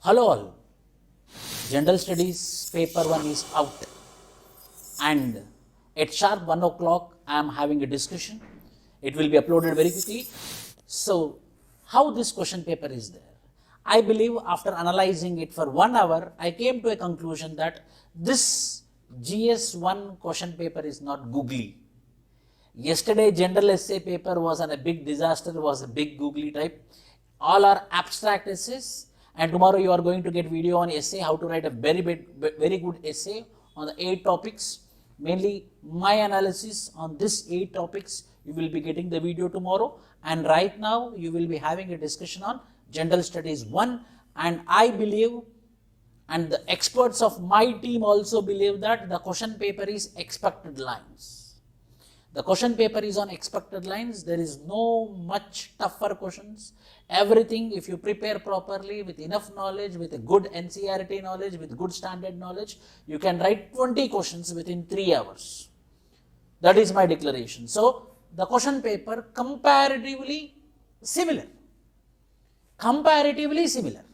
Hello all, General Studies paper 1 is out and at sharp 1 o'clock I am having a discussion. It will be uploaded very quickly. So how this question paper is there? I believe after analyzing it for 1 hour, I came to a conclusion that this GS1 question paper is not googly. Yesterday general essay paper was a big disaster, was a big googly type. All are abstract essays, and tomorrow you are going to get video on essay, how to write a very good essay on the 8 topics. Mainly my analysis on this 8 topics, you will be getting the video tomorrow, and right now you will be having a discussion on General Studies 1, and I believe and the experts of my team also believe that the question paper is expected lines. The question paper is on expected lines. There is no much tougher questions. Everything, if you prepare properly with enough knowledge, with a good NCERT knowledge, with good standard knowledge, you can write 20 questions within 3 hours. That is my declaration. So the question paper comparatively similar. Comparatively similar.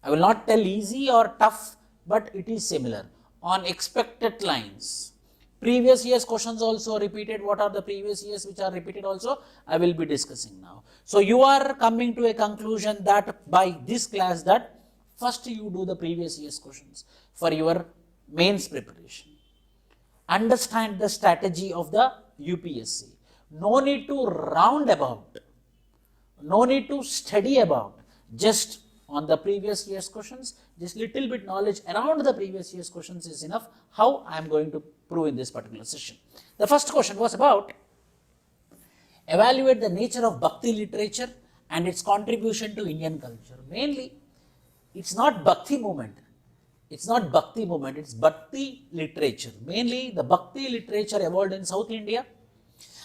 I will not tell easy or tough, but it is similar on expected lines. Previous year's questions also repeated. What are the previous years which are repeated also? I will be discussing now. So you are coming to a conclusion that by this class that first you do the previous year's questions for your mains preparation. Understand the strategy of the UPSC. No need to round about. No need to study about. Just on the previous year's questions, just little bit knowledge around the previous year's questions is enough. How I am going to prove in this particular session. The first question was about evaluate the nature of Bhakti literature and its contribution to Indian culture. Mainly, it's not Bhakti movement. It's not Bhakti movement, it's Bhakti literature. Mainly, the Bhakti literature evolved in South India,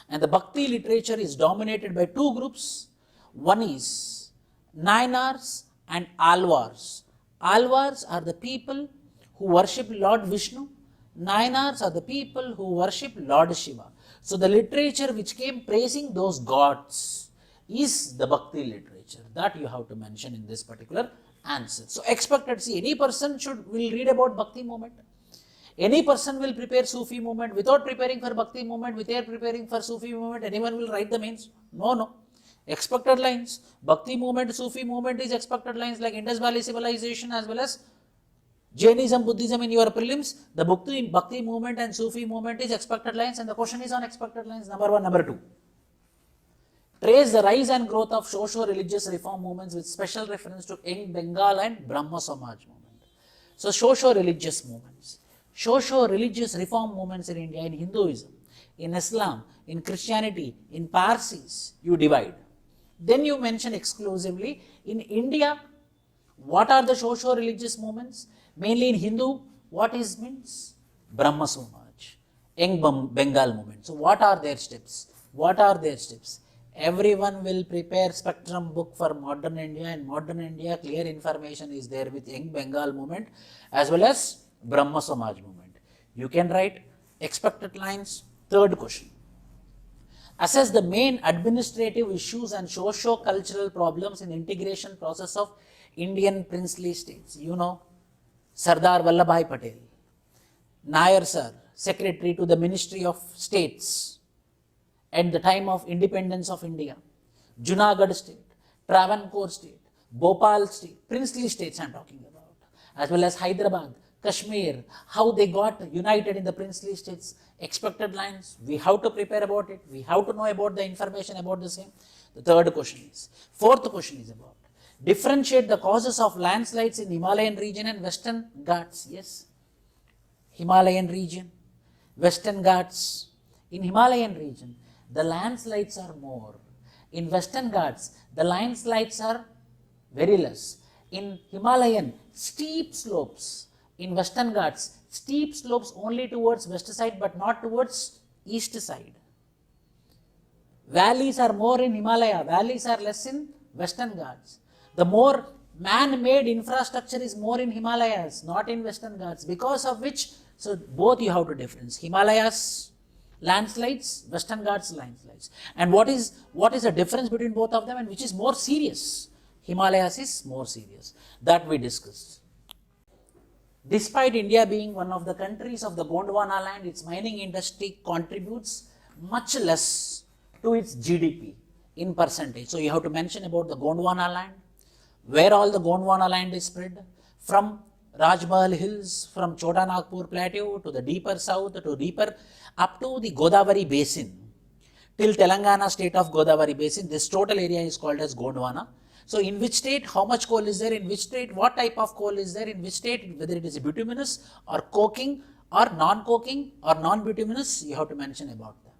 and the Bhakti literature is dominated by 2 groups. One is Nayanars and Alvars. Alvars are the people who worship Lord Vishnu. Nayanars are the people who worship Lord Shiva. So the literature which came praising those gods is the Bhakti literature. That you have to mention in this particular answer. So expected, see, any person will read about Bhakti movement. Any person will prepare Sufi movement without preparing for Bhakti movement, without preparing for Sufi movement. Anyone will write the mains? No. Expected lines. Bhakti movement, Sufi movement is expected lines like Indus Valley civilization as well as Jainism, Buddhism in your prelims. The Bhakti movement and Sufi movement is expected lines, and the question is on expected lines. Number 1. Number 2. Trace the rise and growth of socio-religious reform movements with special reference to Young Bengal and Brahma Samaj movement. So socio-religious movements. Socio-religious reform movements in India, in Hinduism, in Islam, in Christianity, in Parsis, you divide. Then you mention exclusively in India, what are the socio-religious movements? Mainly in Hindu, what is means? Brahma Samaj, Young Bengal movement. So what are their steps? What are their steps? Everyone will prepare spectrum book for modern India, and modern India clear information is there with Young Bengal movement as well as Brahma Samaj movement. You can write expected lines. Third question. Assess the main administrative issues and socio-cultural problems in integration process of Indian princely states. You know, Sardar Vallabhbhai Patel, Nair sir, secretary to the Ministry of States at the time of independence of India, Junagadh state, Travancore state, Bhopal state, princely states I am talking about, as well as Hyderabad, Kashmir, how they got united in the princely states. Expected lines, we have to prepare about it, we have to know about the information about the same. The third question is, fourth question is about differentiate the causes of landslides in Himalayan region and Western Ghats. Yes, Himalayan region, Western Ghats. In Himalayan region, the landslides are more. In Western Ghats, the landslides are very less. In Himalayan, steep slopes. In Western Ghats, steep slopes only towards west side but not towards east side. Valleys are more in Himalaya, valleys are less in Western Ghats. The more man-made infrastructure is more in Himalayas, not in Western Ghats, because of which, so both you have to difference. Himalayas landslides, Western Ghats landslides. And what is the difference between both of them and which is more serious? Himalayas is more serious. That we discussed. Despite India being one of the countries of the Gondwana land, its mining industry contributes much less to its GDP in percentage. So you have to mention about the Gondwana land, where all the Gondwana land is spread, from Rajmahal Hills, from Chota Nagpur Plateau to the deeper south, to deeper up to the Godavari Basin, till Telangana state of Godavari Basin. This total area is called as Gondwana. So in which state, how much coal is there, in which state, what type of coal is there, in which state, whether it is bituminous or coking or non-coking or non-bituminous, you have to mention about that.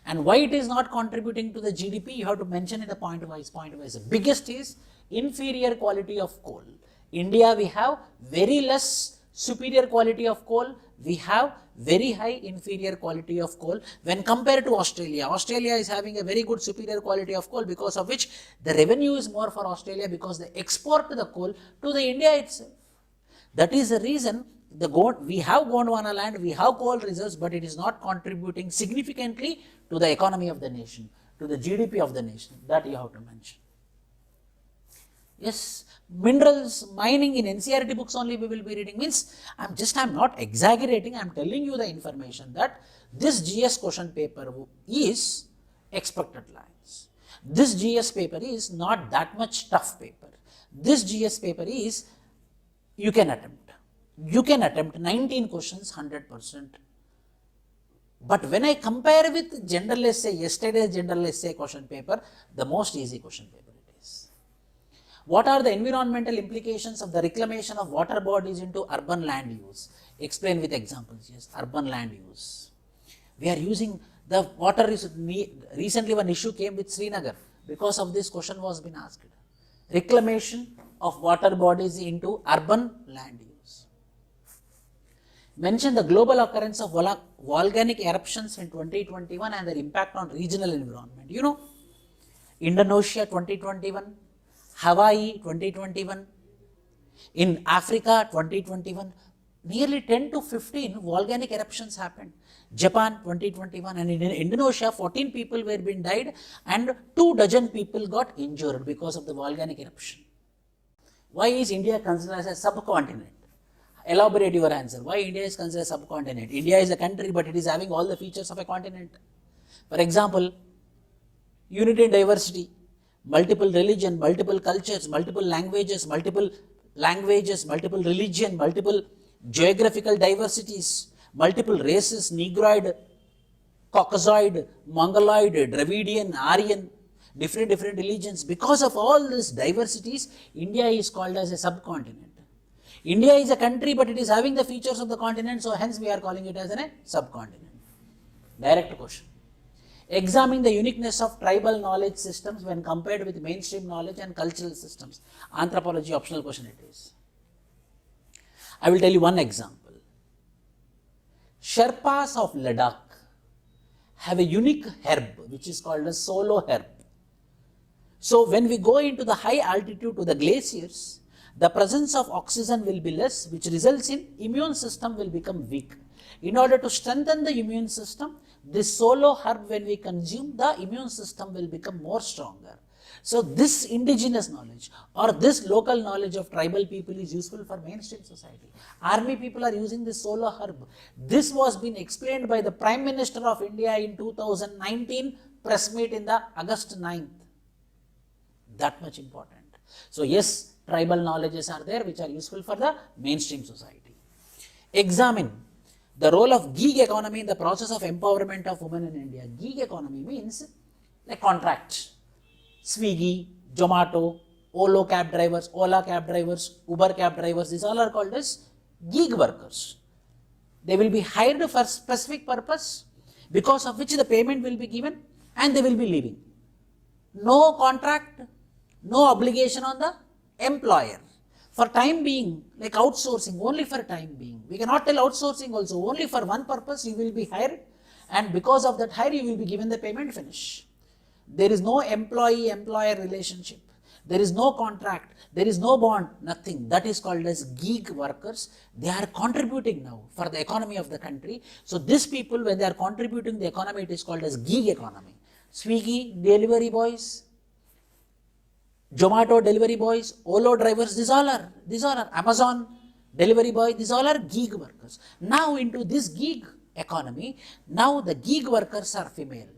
And why it is not contributing to the GDP, you have to mention in the point-wise. The biggest is inferior quality of coal. India, we have very less superior quality of coal, we have very high inferior quality of coal when compared to Australia. Australia is having a very good superior quality of coal, because of which the revenue is more for Australia, because they export the coal to the India itself. That is the reason we have Gondwana land, we have coal reserves, but it is not contributing significantly to the economy of the nation, to the GDP of the nation. That you have to mention. Yes, minerals, mining in NCERT books only we will be reading. Means I'm not exaggerating, I'm telling you the information that this GS question paper is expected lines. This GS paper is not that much tough paper. This GS paper is, you can attempt 19 questions 100%. But when I compare with general essay, yesterday's general essay question paper, the most easy question paper it is. What are the environmental implications of the reclamation of water bodies into urban land use? Explain with examples. Yes, urban land use. We are using the water. Recently one issue came with Srinagar. Because of this question was been asked. Reclamation of water bodies into urban land use. Mention the global occurrence of volcanic eruptions in 2021 and their impact on regional environment. You know, Indonesia 2021, Hawaii 2021, in Africa 2021, nearly 10 to 15 volcanic eruptions happened. Japan 2021, and in Indonesia 14 people were being died and 24 people got injured because of the volcanic eruption. Why is India considered as a subcontinent? Elaborate your answer. Why India is considered a subcontinent? India is a country, but it is having all the features of a continent. For example, unity and diversity, multiple religion, multiple cultures, multiple languages, multiple religion, multiple geographical diversities, multiple races, Negroid, Caucasoid, Mongoloid, Dravidian, Aryan, different religions. Because of all these diversities, India is called as a subcontinent. India is a country, but it is having the features of the continent, so hence we are calling it as a subcontinent. Direct question. Examine the uniqueness of tribal knowledge systems when compared with mainstream knowledge and cultural systems. Anthropology optional question it is. I will tell you one example. Sherpas of Ladakh have a unique herb which is called a solo herb. So when we go into the high altitude to the glaciers, the presence of oxygen will be less, which results in immune system will become weak. In order to strengthen the immune system, this solo herb when we consume, the immune system will become more stronger. So this indigenous knowledge or this local knowledge of tribal people is useful for mainstream society. Army people are using this solo herb. This was being explained by the Prime Minister of India in 2019 press meet in the August 9th. That much important. So yes, tribal knowledges are there which are useful for the mainstream society. Examine the role of gig economy in the process of empowerment of women in India. Gig economy means like contract. Swiggy, Zomato, Ola cab drivers, Uber cab drivers, these all are called as gig workers. They will be hired for specific purpose because of which the payment will be given and they will be leaving. No contract, no obligation on the employer. For time being, like outsourcing, only for time being. We cannot tell outsourcing also, only for one purpose you will be hired and because of that hire you will be given the payment, finish. There is no employee-employer relationship. There is no contract. There is no bond, nothing. That is called as gig workers. They are contributing now for the economy of the country. So these people, when they are contributing the economy, it is called as gig economy. Swiggy, delivery boys, Zomato delivery boys, Olo drivers, these all are Amazon delivery boy, these all are gig workers. Now into this gig economy, now the gig workers are female.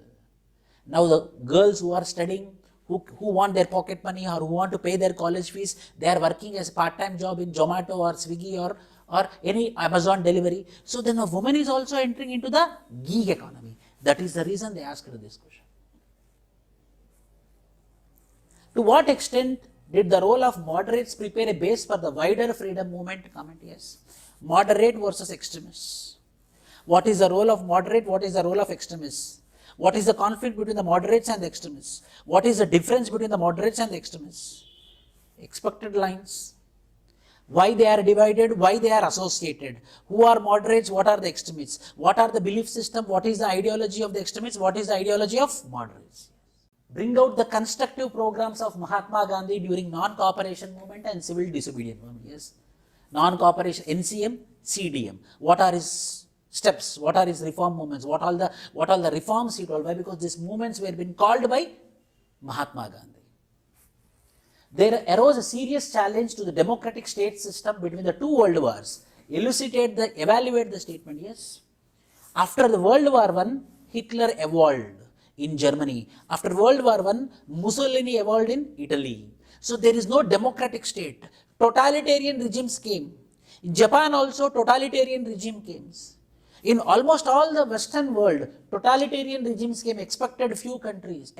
Now the girls who are studying, who want their pocket money or who want to pay their college fees, they are working as part-time job in Zomato or Swiggy or any Amazon delivery. So then a woman is also entering into the gig economy. That is the reason they asked this question. To what extent did the role of moderates prepare a base for the wider freedom movement? Comment yes. Moderate versus extremists. What is the role of moderate? What is the role of extremists? What is the conflict between the moderates and the extremists? What is the difference between the moderates and the extremists? Expected lines. Why they are divided, why they are associated. Who are moderates, what are the extremists? What are the belief system, what is the ideology of the extremists, what is the ideology of moderates? Bring out the constructive programs of Mahatma Gandhi during non-cooperation movement and civil disobedience movement. Yes. Non-cooperation, NCM, CDM. What are his steps? What are his reform movements? What all the reforms he told? Why? Because these movements were being called by Mahatma Gandhi. There arose a serious challenge to the democratic state system between the two world wars. Evaluate the statement. Yes. After the World War I, Hitler evolved in Germany. After World War I, Mussolini evolved in Italy. So there is no democratic state. Totalitarian regimes came. In Japan also totalitarian regime came. In almost all the Western world, totalitarian regimes came, except a few countries.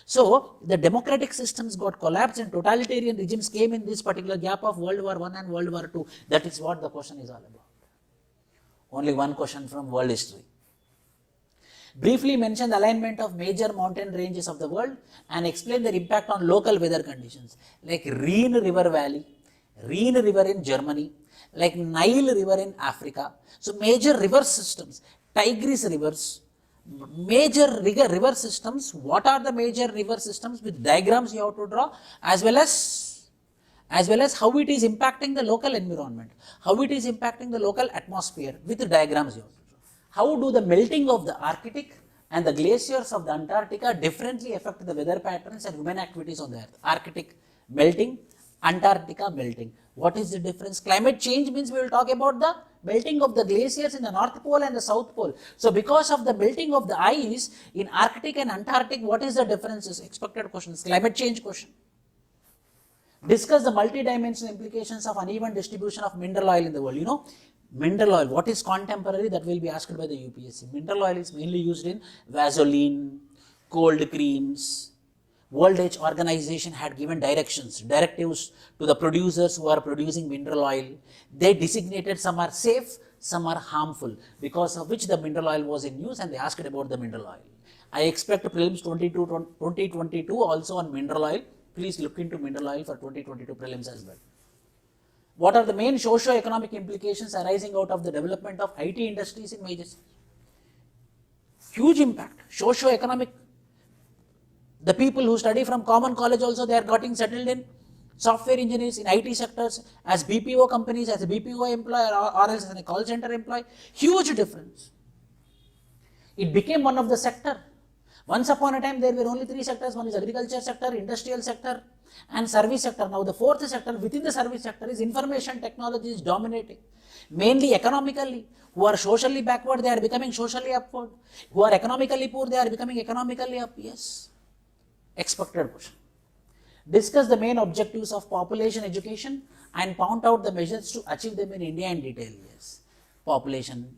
So the democratic systems got collapsed and totalitarian regimes came in this particular gap of World War I and World War II. That is what the question is all about. Only one question from world history. Briefly mention the alignment of major mountain ranges of the world and explain their impact on local weather conditions, like Rhine River Valley, Rhine River in Germany, like Nile River in Africa. So major river systems, Tigris rivers, major river systems. What are the major river systems? With diagrams you have to draw, as well as how it is impacting the local environment, how it is impacting the local atmosphere, with the diagrams you have to draw. How do the melting of the Arctic and the glaciers of the Antarctica differently affect the weather patterns and human activities on the earth? Arctic melting, Antarctica melting. What is the difference? Climate change means we will talk about the melting of the glaciers in the North Pole and the South Pole. So because of the melting of the ice in Arctic and Antarctic, what is the differences? Expected questions. Climate change question. Discuss the multi-dimensional implications of uneven distribution of mineral oil in the world. You know, mineral oil, what is contemporary? That will be asked by the UPSC. Mineral oil is mainly used in Vaseline, cold creams. World Health Organization had given directives to the producers who are producing mineral oil. They designated some are safe, some are harmful, because of which the mineral oil was in use, and they asked about the mineral oil. I expect prelims 2022 also on mineral oil. Please look into mineral oil for 2022 prelims as well. What are the main socio-economic implications arising out of the development of IT industries in major cities? Huge impact, socio-economic. The people who study from common college also, they are getting settled in software engineers in IT sectors as BPO companies, as a BPO employee or else as a call center employee. Huge difference. It became one of the sector. Once upon a time there were only three sectors. One is agriculture sector, industrial sector and service sector. Now the fourth sector within the service sector is information technology is dominating. Mainly economically. Who are socially backward, they are becoming socially upward. Who are economically poor, they are becoming economically up. Yes. Expected question. Discuss the main objectives of population education and point out the measures to achieve them in India in detail. Yes. Population.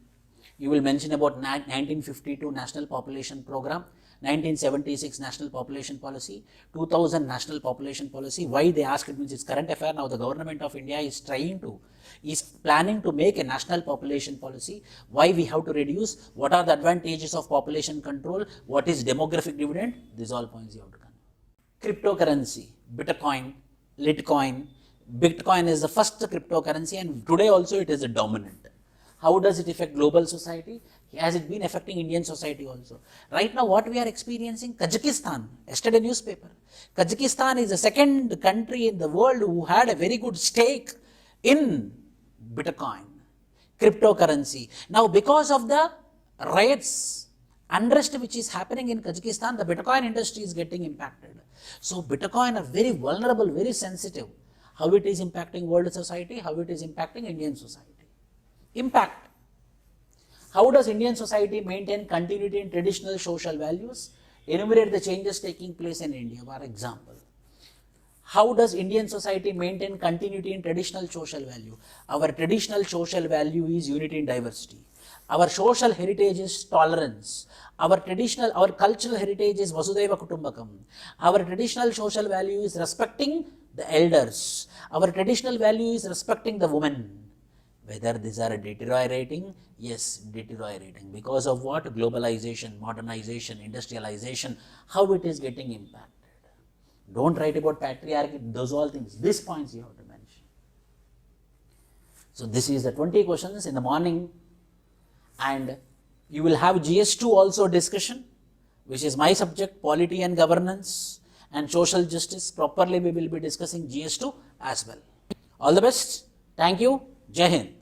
You will mention about 1952 National Population Program, 1976 National Population Policy, 2000 National Population Policy. Why they asked it means it's current affair. Now the government of India is planning to make a national population policy. Why we have to reduce? What are the advantages of population control? What is demographic dividend? These all points you have to consider. Cryptocurrency, Bitcoin, Litecoin. Bitcoin is the first cryptocurrency and today also it is a dominant. How does it affect global society? Has it been affecting Indian society also? Right now what we are experiencing, Kazakhstan, yesterday newspaper. Kazakhstan is the second country in the world who had a very good stake in Bitcoin, cryptocurrency. Now because of the riots unrest which is happening in Kazakhstan, the Bitcoin industry is getting impacted. So Bitcoin are very vulnerable, very sensitive. How it is impacting world society, how it is impacting Indian society. Impact. How does Indian society maintain continuity in traditional social values? Enumerate the changes taking place in India, for example. How does Indian society maintain continuity in traditional social value? Our traditional social value is unity in diversity. Our social heritage is tolerance. Our cultural heritage is Vasudhaiva Kutumbakam. Our traditional social value is respecting the elders. Our traditional value is respecting the woman. Whether these are deteriorating? Yes, deteriorating. Because of what? Globalization, modernization, industrialization, how it is getting impacted. Don't write about patriarchy, those all things. These points you have to mention. So this is the 20 questions in the morning, and you will have GS2 also discussion, which is my subject, polity and governance and social justice. Properly we will be discussing GS2 as well. All the best. Thank you. Jai Hind.